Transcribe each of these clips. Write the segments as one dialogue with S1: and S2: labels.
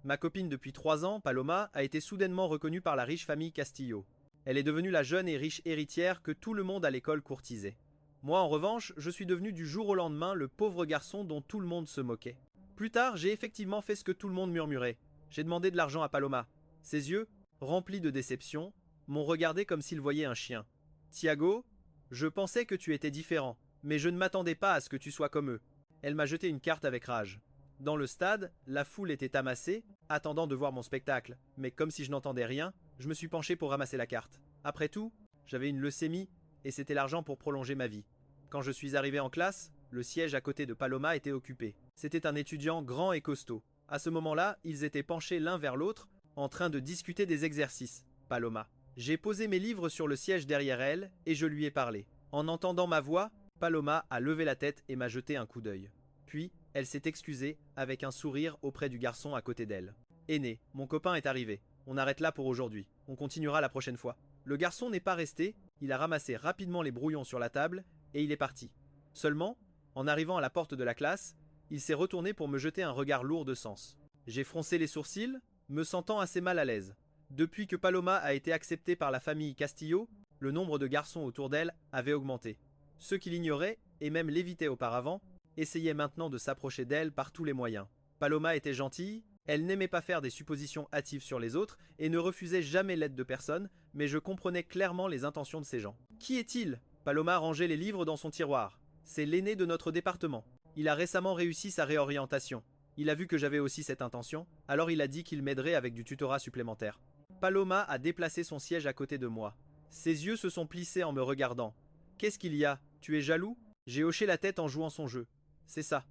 S1: Ma copine depuis 3 ans, Paloma, a été soudainement reconnue par la riche famille Castillo. Elle est devenue la jeune et riche héritière que tout le monde à l'école courtisait. Moi, en revanche, je suis devenu du jour au lendemain le pauvre garçon dont tout le monde se moquait. Plus tard, j'ai effectivement fait ce que tout le monde murmurait. J'ai demandé de l'argent à Paloma. Ses yeux, remplis de déception, m'ont regardé comme s'ils voyaient un chien. Tiago, je pensais que tu étais différent, mais je ne m'attendais pas à ce que tu sois comme eux. Elle m'a jeté une carte avec rage. Dans le stade, la foule était amassée, attendant de voir mon spectacle, mais comme si je n'entendais rien, je me suis penché pour ramasser la carte. Après tout, j'avais une leucémie et c'était l'argent pour prolonger ma vie. Quand je suis arrivé en classe, le siège à côté de Paloma était occupé. C'était un étudiant grand et costaud. À ce moment-là, ils étaient penchés l'un vers l'autre, en train de discuter des exercices. Paloma. J'ai posé mes livres sur le siège derrière elle et je lui ai parlé. En entendant ma voix, Paloma a levé la tête et m'a jeté un coup d'œil. Puis, elle s'est excusée avec un sourire auprès du garçon à côté d'elle. Aîné, mon copain est arrivé. On arrête là pour aujourd'hui. On continuera la prochaine fois. Le garçon n'est pas resté, il a ramassé rapidement les brouillons sur la table et il est parti. Seulement, en arrivant à la porte de la classe, il s'est retourné pour me jeter un regard lourd de sens. J'ai froncé les sourcils, me sentant assez mal à l'aise. Depuis que Paloma a été acceptée par la famille Castillo, le nombre de garçons autour d'elle avait augmenté. Ceux qui l'ignoraient, et même l'évitaient auparavant, essayaient maintenant de s'approcher d'elle par tous les moyens. Paloma était gentille, elle n'aimait pas faire des suppositions hâtives sur les autres et ne refusait jamais l'aide de personne, mais je comprenais clairement les intentions de ces gens. Qui est-il? Paloma rangeait les livres dans son tiroir. C'est l'aîné de notre département. Il a récemment réussi sa réorientation. Il a vu que j'avais aussi cette intention, alors il a dit qu'il m'aiderait avec du tutorat supplémentaire. Paloma a déplacé son siège à côté de moi. Ses yeux se sont plissés en me regardant. Qu'est-ce qu'il y a? Tu es jaloux? J'ai hoché la tête en jouant son jeu. C'est ça.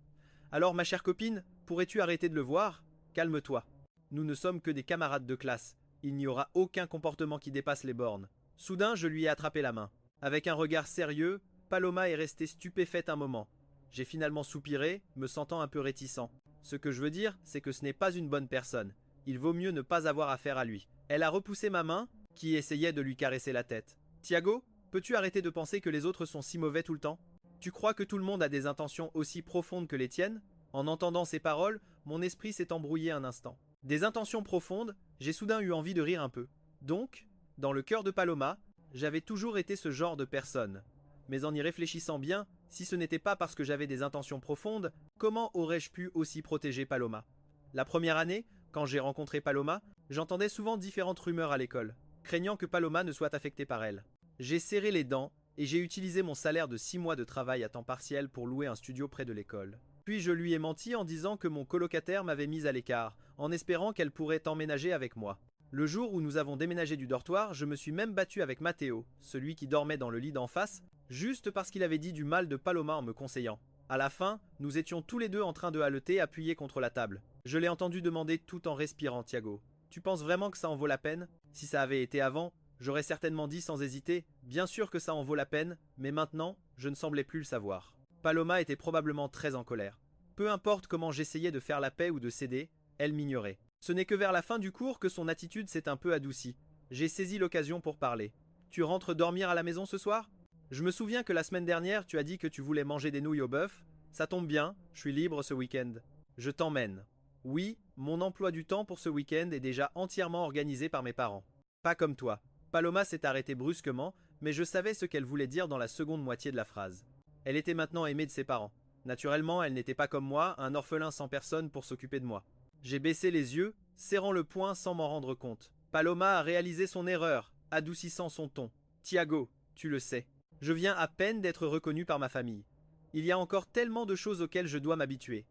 S1: Alors ma chère copine, pourrais-tu arrêter de le voir? Calme-toi. Nous ne sommes que des camarades de classe. Il n'y aura aucun comportement qui dépasse les bornes. Soudain, je lui ai attrapé la main. Avec un regard sérieux, Paloma est restée stupéfaite un moment. J'ai finalement soupiré, me sentant un peu réticent. Ce que je veux dire, c'est que ce n'est pas une bonne personne. Il vaut mieux ne pas avoir affaire à lui. Elle a repoussé ma main, qui essayait de lui caresser la tête. Tiago, peux-tu arrêter de penser que les autres sont si mauvais tout le temps? Tu crois que tout le monde a des intentions aussi profondes que les tiennes? En entendant ces paroles, mon esprit s'est embrouillé un instant. Des intentions profondes, j'ai soudain eu envie de rire un peu. Donc, dans le cœur de Paloma, j'avais toujours été ce genre de personne. Mais en y réfléchissant bien, si ce n'était pas parce que j'avais des intentions profondes, comment aurais-je pu aussi protéger Paloma? La première année, quand j'ai rencontré Paloma, j'entendais souvent différentes rumeurs à l'école, craignant que Paloma ne soit affectée par elle. J'ai serré les dents et j'ai utilisé mon salaire de 6 mois de travail à temps partiel pour louer un studio près de l'école. Puis je lui ai menti en disant que mon colocataire m'avait mise à l'écart, en espérant qu'elle pourrait emménager avec moi. Le jour où nous avons déménagé du dortoir, je me suis même battu avec Matteo, celui qui dormait dans le lit d'en face, juste parce qu'il avait dit du mal de Paloma en me conseillant. À la fin, nous étions tous les deux en train de haleter appuyés contre la table. Je l'ai entendu demander tout en respirant, Tiago. Tu penses vraiment que ça en vaut la peine? Si ça avait été avant, j'aurais certainement dit sans hésiter, bien sûr que ça en vaut la peine, mais maintenant, je ne semblais plus le savoir. Paloma était probablement très en colère. Peu importe comment j'essayais de faire la paix ou de céder, elle m'ignorait. Ce n'est que vers la fin du cours que son attitude s'est un peu adoucie. J'ai saisi l'occasion pour parler. Tu rentres dormir à la maison ce soir? Je me souviens que la semaine dernière, tu as dit que tu voulais manger des nouilles au bœuf. Ça tombe bien, je suis libre ce week-end. Je t'emmène. Oui, mon emploi du temps pour ce week-end est déjà entièrement organisé par mes parents. Pas comme toi. Paloma s'est arrêtée brusquement, mais je savais ce qu'elle voulait dire dans la seconde moitié de la phrase. Elle était maintenant aimée de ses parents. Naturellement, elle n'était pas comme moi, un orphelin sans personne pour s'occuper de moi. J'ai baissé les yeux, serrant le poing sans m'en rendre compte. Paloma a réalisé son erreur, adoucissant son ton. Tiago, tu le sais. Je viens à peine d'être reconnu par ma famille. Il y a encore tellement de choses auxquelles je dois m'habituer.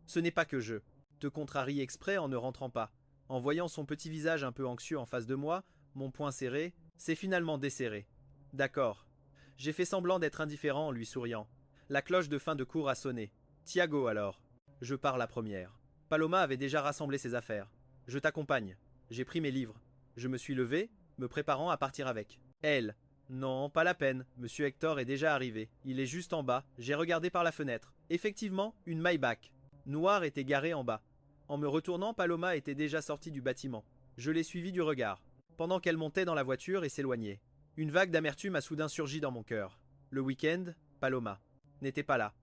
S1: Ce n'est pas que je te contrarie exprès en ne rentrant pas. En voyant son petit visage un peu anxieux en face de moi, mon poing serré, s'est finalement desserré. D'accord. J'ai fait semblant d'être indifférent en lui souriant. La cloche de fin de cours a sonné. Tiago alors. Je pars la première. Paloma avait déjà rassemblé ses affaires. Je t'accompagne. J'ai pris mes livres. Je me suis levé, me préparant à partir avec. Elle. Non, pas la peine. Monsieur Hector est déjà arrivé. Il est juste en bas. J'ai regardé par la fenêtre. Effectivement, une Maybach. Noire était garée en bas. En me retournant, Paloma était déjà sortie du bâtiment. Je l'ai suivie du regard, pendant qu'elle montait dans la voiture et s'éloignait. Une vague d'amertume a soudain surgi dans mon cœur. Le week-end, Paloma n'était pas là.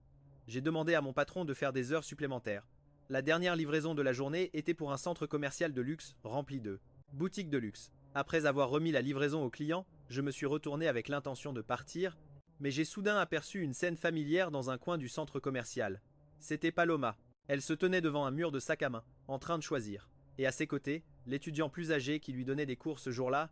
S1: J'ai demandé à mon patron de faire des heures supplémentaires. La dernière livraison de la journée était pour un centre commercial de luxe rempli de boutiques de luxe. Après avoir remis la livraison au client, je me suis retourné avec l'intention de partir, mais j'ai soudain aperçu une scène familière dans un coin du centre commercial. C'était Paloma. Elle se tenait devant un mur de sac à main, en train de choisir. Et à ses côtés, l'étudiant plus âgé qui lui donnait des cours ce jour-là,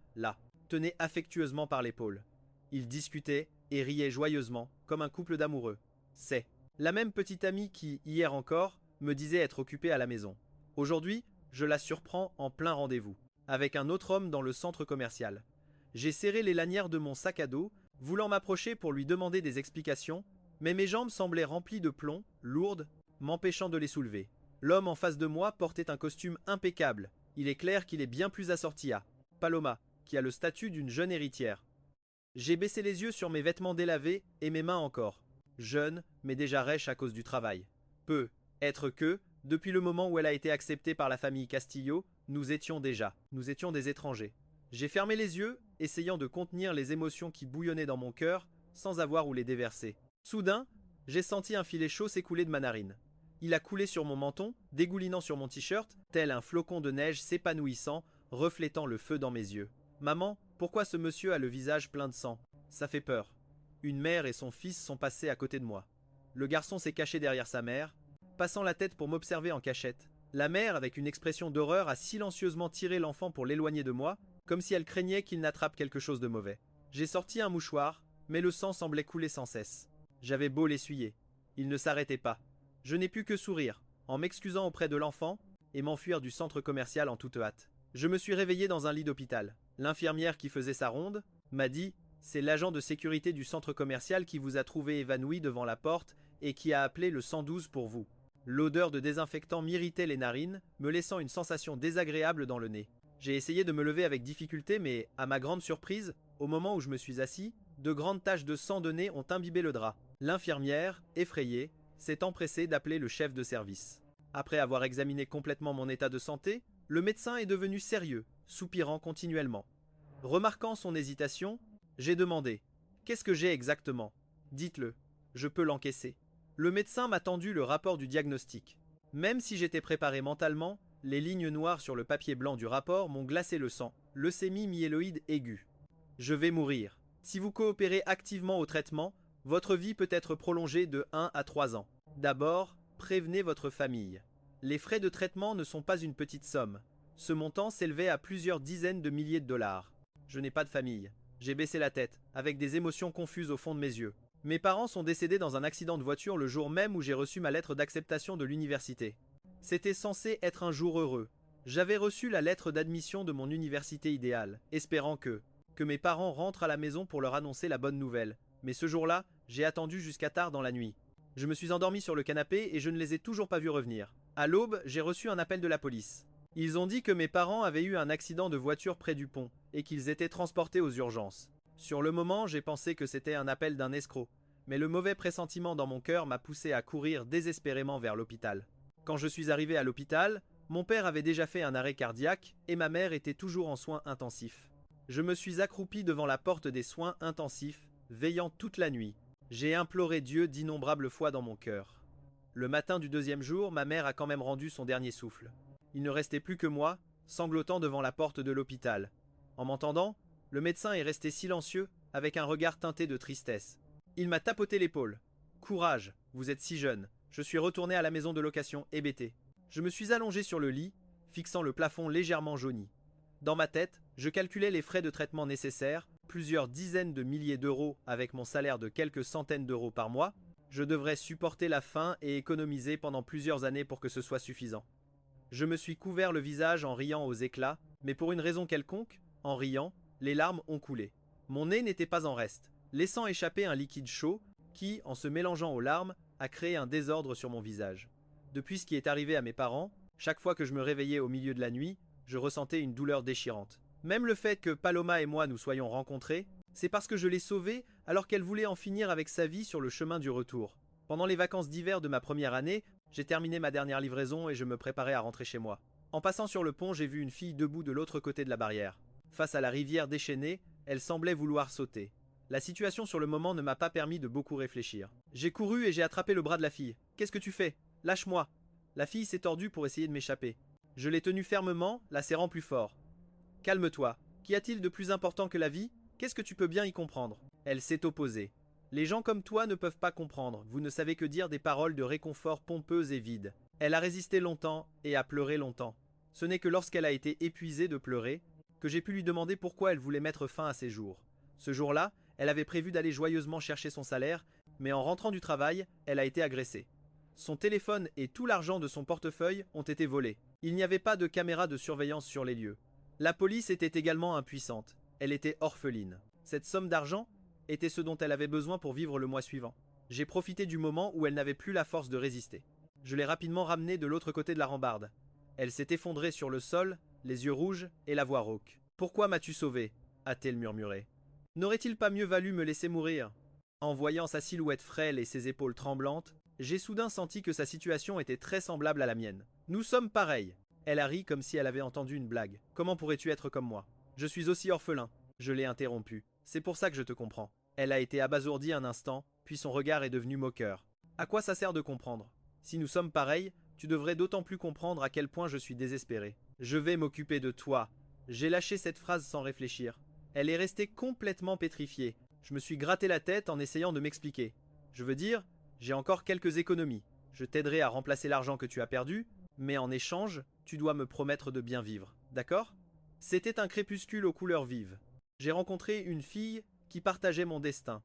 S1: tenait affectueusement par l'épaule. Ils discutaient et riaient joyeusement, comme un couple d'amoureux. C'est la même petite amie qui, hier encore, me disait être occupée à la maison. Aujourd'hui, je la surprends en plein rendez-vous, avec un autre homme dans le centre commercial. J'ai serré les lanières de mon sac à dos, voulant m'approcher pour lui demander des explications, mais mes jambes semblaient remplies de plomb, lourdes, m'empêchant de les soulever. L'homme en face de moi portait un costume impeccable. Il est clair qu'il est bien plus assorti à Paloma, qui a le statut d'une jeune héritière. J'ai baissé les yeux sur mes vêtements délavés et mes mains encore. Jeune, mais déjà rêche à cause du travail. Être que, depuis le moment où elle a été acceptée par la famille Castillo, nous étions des étrangers. J'ai fermé les yeux, essayant de contenir les émotions qui bouillonnaient dans mon cœur, sans avoir où les déverser. Soudain, j'ai senti un filet chaud s'écouler de ma narine. Il a coulé sur mon menton, dégoulinant sur mon t-shirt, tel un flocon de neige s'épanouissant, reflétant le feu dans mes yeux. Maman, pourquoi ce monsieur a le visage plein de sang? Ça fait peur. Une mère et son fils sont passés à côté de moi. Le garçon s'est caché derrière sa mère, passant la tête pour m'observer en cachette. La mère, avec une expression d'horreur, a silencieusement tiré l'enfant pour l'éloigner de moi, comme si elle craignait qu'il n'attrape quelque chose de mauvais. J'ai sorti un mouchoir, mais le sang semblait couler sans cesse. J'avais beau l'essuyer. Il ne s'arrêtait pas. Je n'ai pu que sourire, en m'excusant auprès de l'enfant, et m'enfuir du centre commercial en toute hâte. Je me suis réveillé dans un lit d'hôpital. L'infirmière qui faisait sa ronde m'a dit « C'est l'agent de sécurité du centre commercial qui vous a trouvé évanoui devant la porte et qui a appelé le 112 pour vous. » L'odeur de désinfectant m'irritait les narines, me laissant une sensation désagréable dans le nez. J'ai essayé de me lever avec difficulté, mais, à ma grande surprise, au moment où je me suis assis, de grandes taches de sang de nez ont imbibé le drap. L'infirmière, effrayée, s'est empressée d'appeler le chef de service. Après avoir examiné complètement mon état de santé, le médecin est devenu sérieux, soupirant continuellement. Remarquant son hésitation, j'ai demandé « Qu'est-ce que j'ai exactement? Dites-le, je peux l'encaisser. » Le médecin m'a tendu le rapport du diagnostic. Même si j'étais préparé mentalement, les lignes noires sur le papier blanc du rapport m'ont glacé le sang. Leucémie myéloïde aiguë. Je vais mourir. Si vous coopérez activement au traitement, votre vie peut être prolongée de 1 à 3 ans. D'abord, prévenez votre famille. Les frais de traitement ne sont pas une petite somme. Ce montant s'élevait à plusieurs dizaines de milliers de dollars. Je n'ai pas de famille. J'ai baissé la tête, avec des émotions confuses au fond de mes yeux. Mes parents sont décédés dans un accident de voiture le jour même où j'ai reçu ma lettre d'acceptation de l'université. C'était censé être un jour heureux. J'avais reçu la lettre d'admission de mon université idéale, espérant que mes parents rentrent à la maison pour leur annoncer la bonne nouvelle. Mais ce jour-là, j'ai attendu jusqu'à tard dans la nuit. Je me suis endormi sur le canapé et je ne les ai toujours pas vus revenir. À l'aube, j'ai reçu un appel de la police. Ils ont dit que mes parents avaient eu un accident de voiture près du pont et qu'ils étaient transportés aux urgences. Sur le moment, j'ai pensé que c'était un appel d'un escroc, mais le mauvais pressentiment dans mon cœur m'a poussé à courir désespérément vers l'hôpital. Quand je suis arrivé à l'hôpital, mon père avait déjà fait un arrêt cardiaque et ma mère était toujours en soins intensifs. Je me suis accroupi devant la porte des soins intensifs, veillant toute la nuit. J'ai imploré Dieu d'innombrables fois dans mon cœur. Le matin du 2e jour, ma mère a quand même rendu son dernier souffle. Il ne restait plus que moi, sanglotant devant la porte de l'hôpital. En m'entendant, le médecin est resté silencieux, avec un regard teinté de tristesse. Il m'a tapoté l'épaule. « Courage, vous êtes si jeune. » Je suis retourné à la maison de location, hébété. Je me suis allongé sur le lit, fixant le plafond légèrement jauni. Dans ma tête, je calculais les frais de traitement nécessaires, plusieurs dizaines de milliers d'euros avec mon salaire de quelques centaines d'euros par mois. Je devrais supporter la faim et économiser pendant plusieurs années pour que ce soit suffisant. Je me suis couvert le visage en riant aux éclats, mais pour une raison quelconque, en riant, les larmes ont coulé. Mon nez n'était pas en reste, laissant échapper un liquide chaud qui, en se mélangeant aux larmes, a créé un désordre sur mon visage. Depuis ce qui est arrivé à mes parents, chaque fois que je me réveillais au milieu de la nuit, je ressentais une douleur déchirante. Même le fait que Paloma et moi nous soyons rencontrés, c'est parce que je l'ai sauvée alors qu'elle voulait en finir avec sa vie sur le chemin du retour. Pendant les vacances d'hiver de ma première année, j'ai terminé ma dernière livraison et je me préparais à rentrer chez moi. En passant sur le pont, j'ai vu une fille debout de l'autre côté de la barrière. Face à la rivière déchaînée, elle semblait vouloir sauter. La situation sur le moment ne m'a pas permis de beaucoup réfléchir. J'ai couru et j'ai attrapé le bras de la fille. « Qu'est-ce que tu fais? Lâche-moi » La fille s'est tordue pour essayer de m'échapper. Je l'ai tenue fermement, la serrant plus fort. Calme-toi. Qu'y a-t-il de plus important que la vie? Qu'est-ce que tu peux bien y comprendre? Elle s'est opposée. Les gens comme toi ne peuvent pas comprendre, vous ne savez que dire des paroles de réconfort pompeuses et vides. Elle a résisté longtemps et a pleuré longtemps. Ce n'est que lorsqu'elle a été épuisée de pleurer que j'ai pu lui demander pourquoi elle voulait mettre fin à ses jours. Ce jour-là, elle avait prévu d'aller joyeusement chercher son salaire, mais en rentrant du travail, elle a été agressée. Son téléphone et tout l'argent de son portefeuille ont été volés. Il n'y avait pas de caméra de surveillance sur les lieux. La police était également impuissante. Elle était orpheline. Cette somme d'argent était ce dont elle avait besoin pour vivre le mois suivant. J'ai profité du moment où elle n'avait plus la force de résister. Je l'ai rapidement ramenée de l'autre côté de la rambarde. Elle s'est effondrée sur le sol, les yeux rouges et la voix rauque. « Pourquoi m'as-tu sauvé » a-t-elle murmuré. « N'aurait-il pas mieux valu me laisser mourir ?» En voyant sa silhouette frêle et ses épaules tremblantes, j'ai soudain senti que sa situation était très semblable à la mienne. « Nous sommes pareils !» Elle a ri comme si elle avait entendu une blague. « Comment pourrais-tu être comme moi ? Je suis aussi orphelin. » Je l'ai interrompu. « C'est pour ça que je te comprends. » Elle a été abasourdie un instant, puis son regard est devenu moqueur. « À quoi ça sert de comprendre ? Si nous sommes pareils, tu devrais d'autant plus comprendre à quel point je suis désespéré. Je vais m'occuper de toi. » J'ai lâché cette phrase sans réfléchir. Elle est restée complètement pétrifiée. Je me suis gratté la tête en essayant de m'expliquer. Je veux dire, j'ai encore quelques économies. Je t'aiderai à remplacer l'argent que tu as perdu, mais en échange, tu dois me promettre de bien vivre. D'accord ? C'était un crépuscule aux couleurs vives. J'ai rencontré une fille qui partageait mon destin.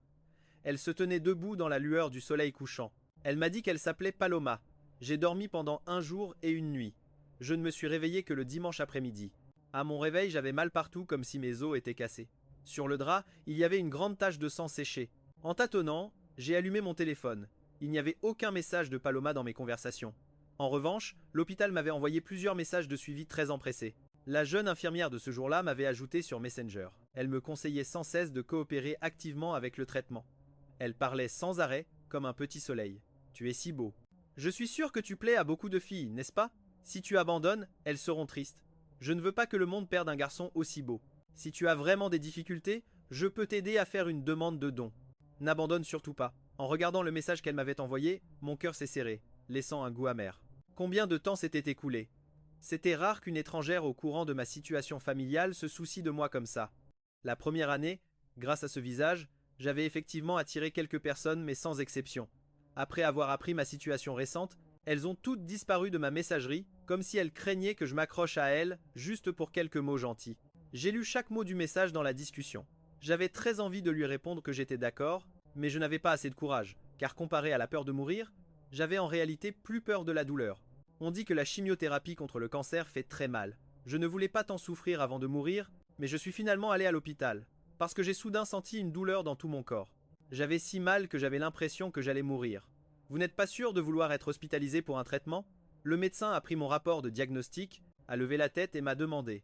S1: Elle se tenait debout dans la lueur du soleil couchant. Elle m'a dit qu'elle s'appelait Paloma. J'ai dormi pendant 1 jour et 1 nuit. Je ne me suis réveillé que le dimanche après-midi. À mon réveil, j'avais mal partout comme si mes os étaient cassés. Sur le drap, il y avait une grande tache de sang séché. En tâtonnant, j'ai allumé mon téléphone. Il n'y avait aucun message de Paloma dans mes conversations. En revanche, l'hôpital m'avait envoyé plusieurs messages de suivi très empressés. La jeune infirmière de ce jour-là m'avait ajouté sur Messenger. Elle me conseillait sans cesse de coopérer activement avec le traitement. Elle parlait sans arrêt, comme un petit soleil. « Tu es si beau. Je suis sûr que tu plais à beaucoup de filles, n'est-ce pas? Si tu abandonnes, elles seront tristes. Je ne veux pas que le monde perde un garçon aussi beau. Si tu as vraiment des difficultés, je peux t'aider à faire une demande de don. N'abandonne surtout pas. » En regardant le message qu'elle m'avait envoyé, mon cœur s'est serré, laissant un goût amer. Combien de temps s'était écoulé? C'était rare qu'une étrangère au courant de ma situation familiale se soucie de moi comme ça. La première année, grâce à ce visage, j'avais effectivement attiré quelques personnes, mais sans exception. Après avoir appris ma situation récente, elles ont toutes disparu de ma messagerie, comme si elles craignaient que je m'accroche à elles, juste pour quelques mots gentils. J'ai lu chaque mot du message dans la discussion. J'avais très envie de lui répondre que j'étais d'accord, mais je n'avais pas assez de courage, car comparé à la peur de mourir, j'avais en réalité plus peur de la douleur. On dit que la chimiothérapie contre le cancer fait très mal. Je ne voulais pas tant souffrir avant de mourir, mais je suis finalement allé à l'hôpital, parce que j'ai soudain senti une douleur dans tout mon corps. J'avais si mal que j'avais l'impression que j'allais mourir. Vous n'êtes pas sûr de vouloir être hospitalisé pour un traitement? Le médecin a pris mon rapport de diagnostic, a levé la tête et m'a demandé.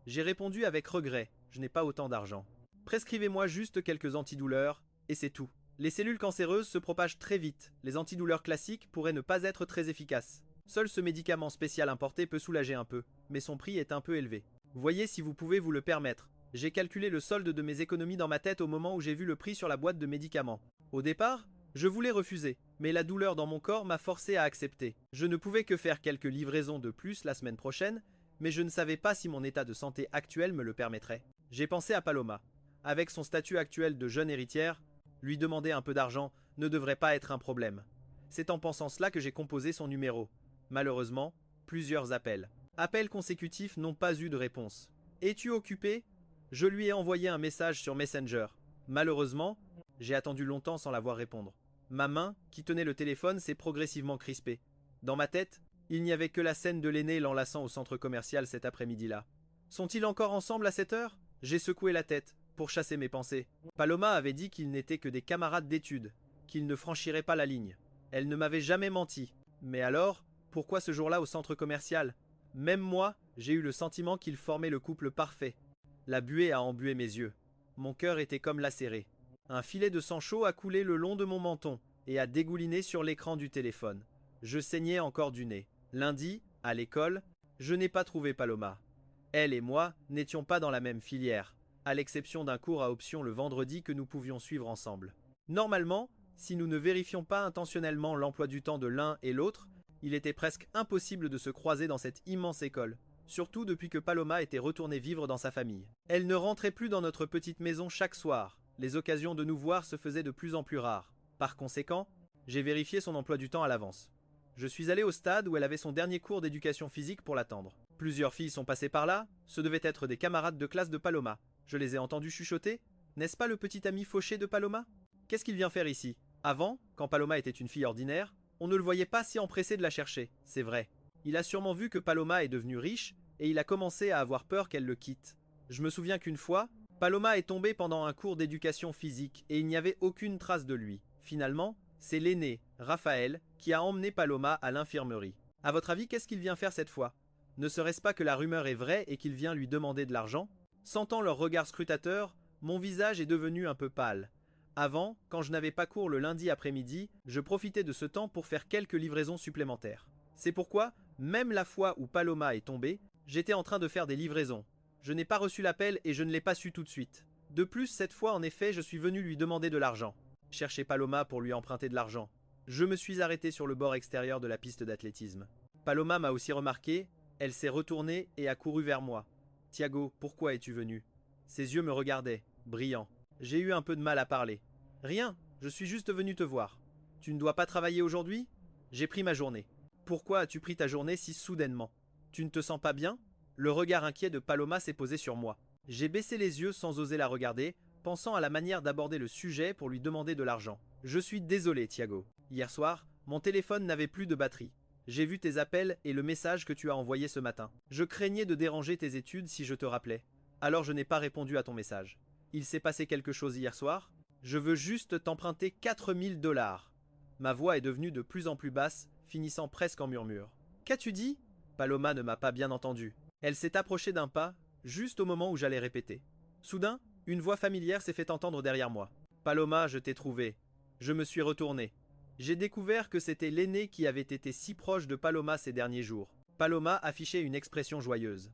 S1: J'ai répondu avec regret, je n'ai pas autant d'argent. Prescrivez-moi juste quelques antidouleurs, et c'est tout. Les cellules cancéreuses se propagent très vite, les antidouleurs classiques pourraient ne pas être très efficaces. Seul ce médicament spécial importé peut soulager un peu, mais son prix est un peu élevé. Voyez si vous pouvez vous le permettre. J'ai calculé le solde de mes économies dans ma tête au moment où j'ai vu le prix sur la boîte de médicaments. Au départ, je voulais refuser, mais la douleur dans mon corps m'a forcé à accepter. Je ne pouvais que faire quelques livraisons de plus la semaine prochaine, mais je ne savais pas si mon état de santé actuel me le permettrait. J'ai pensé à Paloma. Avec son statut actuel de jeune héritière, lui demander un peu d'argent ne devrait pas être un problème. C'est en pensant cela que j'ai composé son numéro. Malheureusement, plusieurs appels. Appels consécutifs n'ont pas eu de réponse. Es-tu occupé? Je lui ai envoyé un message sur Messenger. Malheureusement, j'ai attendu longtemps sans la voir répondre. Ma main, qui tenait le téléphone, s'est progressivement crispée. Dans ma tête, il n'y avait que la scène de l'aîné l'enlaçant au centre commercial cet après-midi-là. Sont-ils encore ensemble à cette heure? J'ai secoué la tête, pour chasser mes pensées. Paloma avait dit qu'ils n'étaient que des camarades d'études, qu'ils ne franchiraient pas la ligne. Elle ne m'avait jamais menti. Mais alors, pourquoi ce jour-là au centre commercial? Même moi, j'ai eu le sentiment qu'ils formaient le couple parfait. La buée a embué mes yeux. Mon cœur était comme lacéré. Un filet de sang chaud a coulé le long de mon menton et a dégouliné sur l'écran du téléphone. Je saignais encore du nez. Lundi, à l'école, je n'ai pas trouvé Paloma. Elle et moi n'étions pas dans la même filière, à l'exception d'un cours à option le vendredi que nous pouvions suivre ensemble. Normalement, si nous ne vérifions pas intentionnellement l'emploi du temps de l'un et l'autre, Il était presque impossible de se croiser dans cette immense école, surtout depuis que Paloma était retournée vivre dans sa famille. Elle ne rentrait plus dans notre petite maison chaque soir. Les occasions de nous voir se faisaient de plus en plus rares. Par conséquent, j'ai vérifié son emploi du temps à l'avance. Je suis allé au stade où elle avait son dernier cours d'éducation physique pour l'attendre. Plusieurs filles sont passées par là, ce devaient être des camarades de classe de Paloma. Je les ai entendues chuchoter. N'est-ce pas le petit ami fauché de Paloma? Qu'est-ce qu'il vient faire ici? Avant, quand Paloma était une fille ordinaire, on ne le voyait pas si empressé de la chercher, c'est vrai. Il a sûrement vu que Paloma est devenue riche, et il a commencé à avoir peur qu'elle le quitte. Je me souviens qu'une fois, Paloma est tombée pendant un cours d'éducation physique, et il n'y avait aucune trace de lui. Finalement, c'est l'aîné, Raphaël, qui a emmené Paloma à l'infirmerie. À votre avis, qu'est-ce qu'il vient faire cette fois? Ne serait-ce pas que la rumeur est vraie et qu'il vient lui demander de l'argent? Sentant leur regard scrutateur, mon visage est devenu un peu pâle. Avant, quand je n'avais pas cours le lundi après-midi, je profitais de ce temps pour faire quelques livraisons supplémentaires. C'est pourquoi, même la fois où Paloma est tombée, j'étais en train de faire des livraisons. Je n'ai pas reçu l'appel et je ne l'ai pas su tout de suite. De plus, cette fois en effet, je suis venu lui demander de l'argent. Chercher Paloma pour lui emprunter de l'argent. Je me suis arrêté sur le bord extérieur de la piste d'athlétisme. Paloma m'a aussi remarqué, elle s'est retournée et a couru vers moi. Thiago, pourquoi es-tu venu? Ses yeux me regardaient, brillants. J'ai eu un peu de mal à parler. Rien, je suis juste venu te voir. Tu ne dois pas travailler aujourd'hui? J'ai pris ma journée. Pourquoi as-tu pris ta journée si soudainement? Tu ne te sens pas bien? Le regard inquiet de Paloma s'est posé sur moi. J'ai baissé les yeux sans oser la regarder, pensant à la manière d'aborder le sujet pour lui demander de l'argent. Je suis désolé, Thiago. Hier soir, mon téléphone n'avait plus de batterie. J'ai vu tes appels et le message que tu as envoyé ce matin. Je craignais de déranger tes études si je te rappelais. Alors je n'ai pas répondu à ton message. Il s'est passé quelque chose hier soir? Je veux juste t'emprunter 4000 $. Ma voix est devenue de plus en plus basse, finissant presque en murmure. Qu'as-tu dit? Paloma ne m'a pas bien entendu. Elle s'est approchée d'un pas, juste au moment où j'allais répéter. Soudain, une voix familière s'est fait entendre derrière moi. Paloma, je t'ai trouvé. Je me suis retourné. J'ai découvert que c'était l'aîné qui avait été si proche de Paloma ces derniers jours. Paloma affichait une expression joyeuse.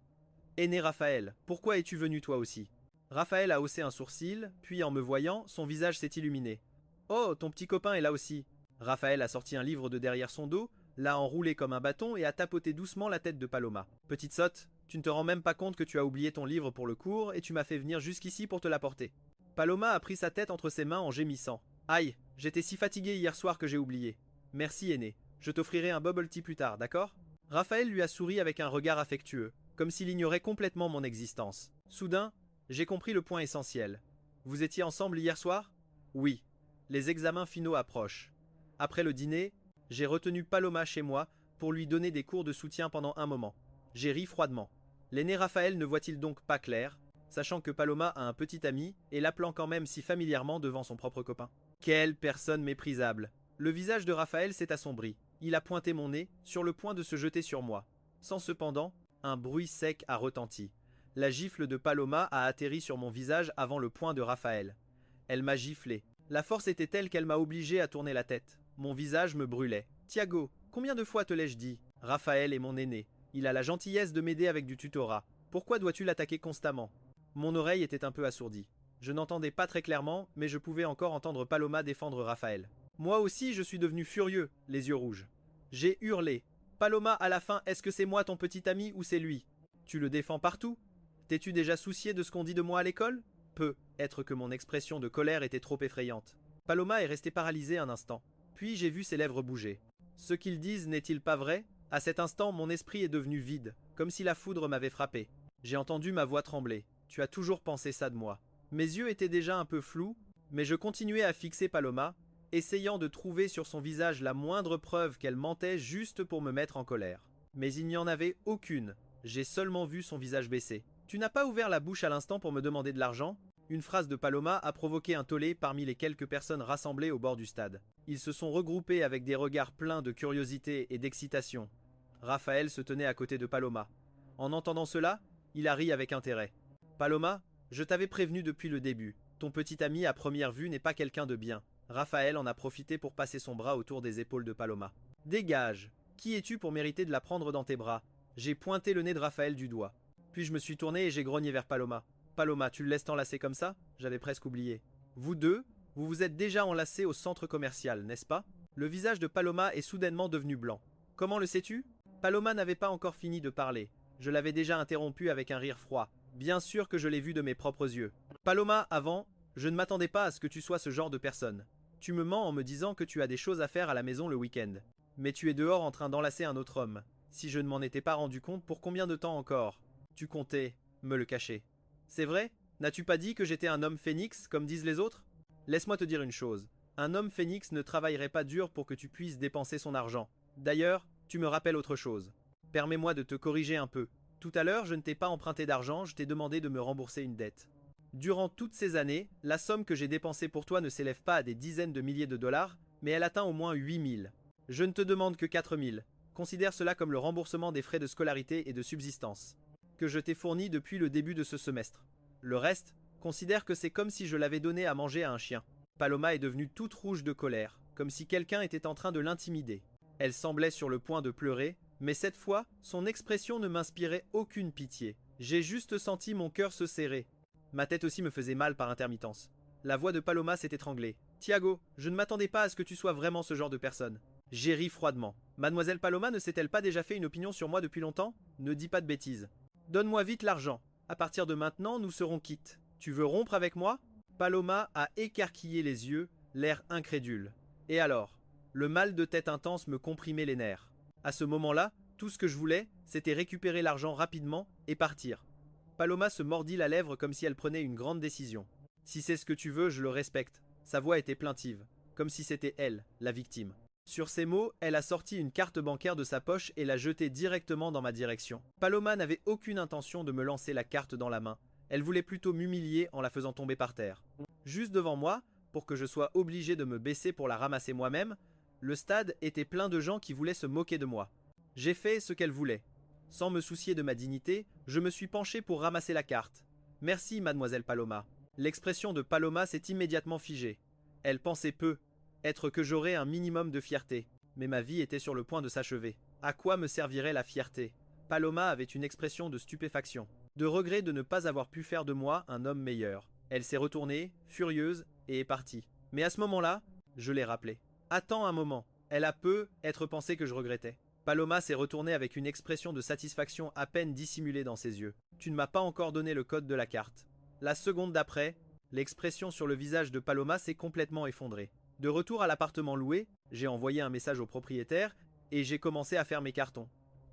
S1: Aîné Raphaël, pourquoi es-tu venu toi aussi? Raphaël a haussé un sourcil, puis en me voyant, son visage s'est illuminé. Oh, ton petit copain est là aussi. Raphaël a sorti un livre de derrière son dos, l'a enroulé comme un bâton et a tapoté doucement la tête de Paloma. Petite sotte, tu ne te rends même pas compte que tu as oublié ton livre pour le cours et tu m'as fait venir jusqu'ici pour te l'apporter. Paloma a pris sa tête entre ses mains en gémissant. Aïe, j'étais si fatigué hier soir que j'ai oublié. Merci aîné, je t'offrirai un bubble tea plus tard, d'accord? Raphaël lui a souri avec un regard affectueux, comme s'il ignorait complètement mon existence. Soudain, j'ai compris le point essentiel. Vous étiez ensemble hier soir? Oui. Les examens finaux approchent. Après le dîner, j'ai retenu Paloma chez moi pour lui donner des cours de soutien pendant un moment. J'ai ri froidement. L'aîné Raphaël ne voit-il donc pas clair, sachant que Paloma a un petit ami et l'appelant quand même si familièrement devant son propre copain? Quelle personne méprisable! Le visage de Raphaël s'est assombri. Il a pointé mon nez, sur le point de se jeter sur moi. Sans cependant, un bruit sec a retenti. La gifle de Paloma a atterri sur mon visage avant le poing de Raphaël. Elle m'a giflé. La force était telle qu'elle m'a obligé à tourner la tête. Mon visage me brûlait. Thiago, combien de fois te l'ai-je dit? Raphaël est mon aîné. Il a la gentillesse de m'aider avec du tutorat. Pourquoi dois-tu l'attaquer constamment? Mon oreille était un peu assourdie. Je n'entendais pas très clairement, mais je pouvais encore entendre Paloma défendre Raphaël. Moi aussi, je suis devenu furieux, les yeux rouges. J'ai hurlé. Paloma, à la fin, est-ce que c'est moi ton petit ami ou c'est lui? Tu le défends partout? T'es-tu déjà soucié de ce qu'on dit de moi à l'école? Peu, être que mon expression de colère était trop effrayante. Paloma est restée paralysée un instant. Puis j'ai vu ses lèvres bouger. Ce qu'ils disent n'est-il pas vrai? À cet instant, mon esprit est devenu vide, comme si la foudre m'avait frappé. J'ai entendu ma voix trembler. Tu as toujours pensé ça de moi. Mes yeux étaient déjà un peu flous, mais je continuais à fixer Paloma, essayant de trouver sur son visage la moindre preuve qu'elle mentait juste pour me mettre en colère. Mais il n'y en avait aucune. J'ai seulement vu son visage baisser. Tu n'as pas ouvert la bouche à l'instant pour me demander de l'argent? Une phrase de Paloma a provoqué un tollé parmi les quelques personnes rassemblées au bord du stade. Ils se sont regroupés avec des regards pleins de curiosité et d'excitation. Raphaël se tenait à côté de Paloma. En entendant cela, il a ri avec intérêt. Paloma, je t'avais prévenu depuis le début. Ton petit ami à première vue n'est pas quelqu'un de bien. Raphaël en a profité pour passer son bras autour des épaules de Paloma. Dégage! Qui es-tu pour mériter de la prendre dans tes bras? J'ai pointé le nez de Raphaël du doigt. Puis je me suis tourné et j'ai grogné vers Paloma. Paloma, tu le laisses t'enlacer comme ça? J'avais presque oublié. Vous deux, vous vous êtes déjà enlacés au centre commercial, n'est-ce pas? Le visage de Paloma est soudainement devenu blanc. Comment le sais-tu? Paloma n'avait pas encore fini de parler. Je l'avais déjà interrompu avec un rire froid. Bien sûr que je l'ai vu de mes propres yeux. Paloma, avant, je ne m'attendais pas à ce que tu sois ce genre de personne. Tu me mens en me disant que tu as des choses à faire à la maison le week-end. Mais tu es dehors en train d'enlacer un autre homme. Si je ne m'en étais pas rendu compte, pour combien de temps encore? Tu comptais me le cacher. C'est vrai? N'as-tu pas dit que j'étais un homme phénix, comme disent les autres? Laisse-moi te dire une chose. Un homme phénix ne travaillerait pas dur pour que tu puisses dépenser son argent. D'ailleurs, tu me rappelles autre chose. Permets-moi de te corriger un peu. Tout à l'heure, je ne t'ai pas emprunté d'argent, je t'ai demandé de me rembourser une dette. Durant toutes ces années, la somme que j'ai dépensée pour toi ne s'élève pas à des dizaines de milliers de dollars, mais elle atteint au moins 8 000. Je ne te demande que 4 000. Considère cela comme le remboursement des frais de scolarité et de subsistance que je t'ai fourni depuis le début de ce semestre. Le reste, considère que c'est comme si je l'avais donné à manger à un chien. Paloma est devenue toute rouge de colère, comme si quelqu'un était en train de l'intimider. Elle semblait sur le point de pleurer, mais cette fois, son expression ne m'inspirait aucune pitié. J'ai juste senti mon cœur se serrer. Ma tête aussi me faisait mal par intermittence. La voix de Paloma s'est étranglée. Tiago, je ne m'attendais pas à ce que tu sois vraiment ce genre de personne. J'ai ri froidement. Mademoiselle Paloma ne s'est-elle pas déjà fait une opinion sur moi depuis longtemps? Ne dis pas de bêtises. Donne-moi vite l'argent. À partir de maintenant, nous serons quittes. Tu veux rompre avec moi? Paloma a écarquillé les yeux, l'air incrédule. Et alors? Le mal de tête intense me comprimait les nerfs. À ce moment-là, tout ce que je voulais, c'était récupérer l'argent rapidement et partir. Paloma se mordit la lèvre comme si elle prenait une grande décision. Si c'est ce que tu veux, je le respecte. Sa voix était plaintive, comme si c'était elle, la victime. Sur ces mots, elle a sorti une carte bancaire de sa poche et l'a jetée directement dans ma direction. Paloma n'avait aucune intention de me lancer la carte dans la main. Elle voulait plutôt m'humilier en la faisant tomber par terre. Juste devant moi, pour que je sois obligé de me baisser pour la ramasser moi-même, le stade était plein de gens qui voulaient se moquer de moi. J'ai fait ce qu'elle voulait. Sans me soucier de ma dignité, je me suis penché pour ramasser la carte. Merci, mademoiselle Paloma. L'expression de Paloma s'est immédiatement figée. Elle pensait peu, être que j'aurais un minimum de fierté. Mais ma vie était sur le point de s'achever. À quoi me servirait la fierté? Paloma avait une expression de stupéfaction, de regret de ne pas avoir pu faire de moi un homme meilleur. Elle s'est retournée, furieuse, et est partie. Mais à ce moment-là, je l'ai rappelé. Attends un moment. Elle a peu être pensé que je regrettais. Paloma s'est retournée avec une expression de satisfaction à peine dissimulée dans ses yeux. Tu ne m'as pas encore donné le code de la carte. La seconde d'après, l'expression sur le visage de Paloma s'est complètement effondrée. De retour à l'appartement loué, j'ai envoyé un message au propriétaire et j'ai commencé à faire mes cartons.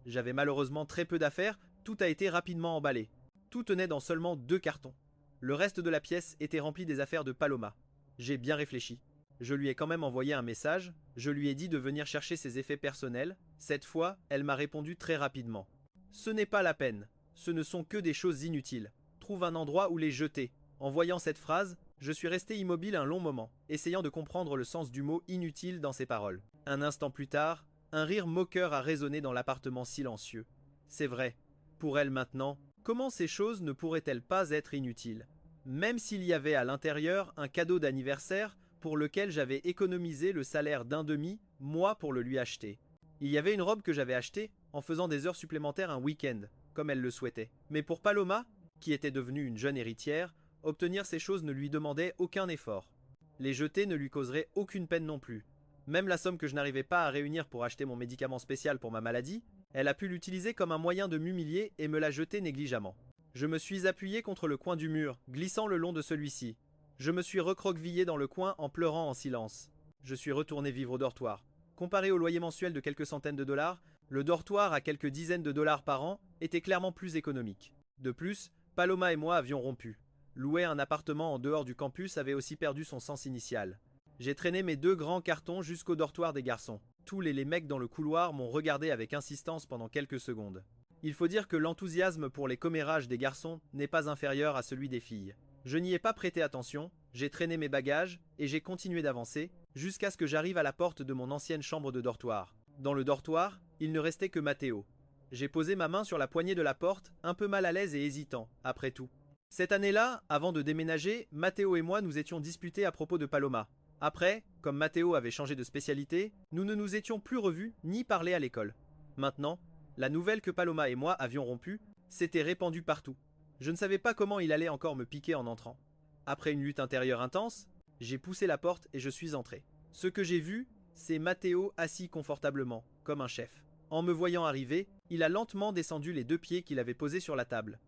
S1: J'avais malheureusement très peu d'affaires, tout a été rapidement emballé. Tout tenait dans seulement 2 cartons. Le reste de la pièce était rempli des affaires de Paloma. J'ai bien réfléchi. Je lui ai quand même envoyé un message, je lui ai dit de venir chercher ses effets personnels. Cette fois, elle m'a répondu très rapidement. Ce n'est pas la peine, ce ne sont que des choses inutiles. Trouve un endroit où les jeter. En voyant cette phrase, je suis resté immobile un long moment, essayant de comprendre le sens du mot inutile dans ses paroles. Un instant plus tard, un rire moqueur a résonné dans l'appartement silencieux. C'est vrai, pour elle maintenant, comment ces choses ne pourraient-elles pas être inutiles? Même s'il y avait à l'intérieur un cadeau d'anniversaire pour lequel j'avais économisé le salaire d'un demi, moi pour le lui acheter. Il y avait une robe que j'avais achetée en faisant des heures supplémentaires un week-end, comme elle le souhaitait. Mais pour Paloma, qui était devenue une jeune héritière, obtenir ces choses ne lui demandait aucun effort. Les jeter ne lui causerait aucune peine non plus. Même la somme que je n'arrivais pas à réunir pour acheter mon médicament spécial pour ma maladie, elle a pu l'utiliser comme un moyen de m'humilier et me la jeter négligemment. Je me suis appuyé contre le coin du mur, glissant le long de celui-ci. Je me suis recroquevillé dans le coin en pleurant en silence. Je suis retourné vivre au dortoir. Comparé au loyer mensuel de quelques centaines de dollars, le dortoir à quelques dizaines de dollars par an était clairement plus économique. De plus, Paloma et moi avions rompu. Louer un appartement en dehors du campus avait aussi perdu son sens initial. J'ai traîné mes 2 grands cartons jusqu'au dortoir des garçons. Tous les mecs dans le couloir m'ont regardé avec insistance pendant quelques secondes. Il faut dire que l'enthousiasme pour les commérages des garçons n'est pas inférieur à celui des filles. Je n'y ai pas prêté attention, j'ai traîné mes bagages et j'ai continué d'avancer jusqu'à ce que j'arrive à la porte de mon ancienne chambre de dortoir. Dans le dortoir, il ne restait que Matteo. J'ai posé ma main sur la poignée de la porte, un peu mal à l'aise et hésitant, après tout. Cette année-là, avant de déménager, Matteo et moi nous étions disputés à propos de Paloma. Après, comme Matteo avait changé de spécialité, nous ne nous étions plus revus ni parlé à l'école. Maintenant, la nouvelle que Paloma et moi avions rompu s'était répandue partout. Je ne savais pas comment il allait encore me piquer en entrant. Après une lutte intérieure intense, j'ai poussé la porte et je suis entré. Ce que j'ai vu, c'est Matteo assis confortablement, comme un chef. En me voyant arriver, il a lentement descendu les 2 pieds qu'il avait posés sur la table.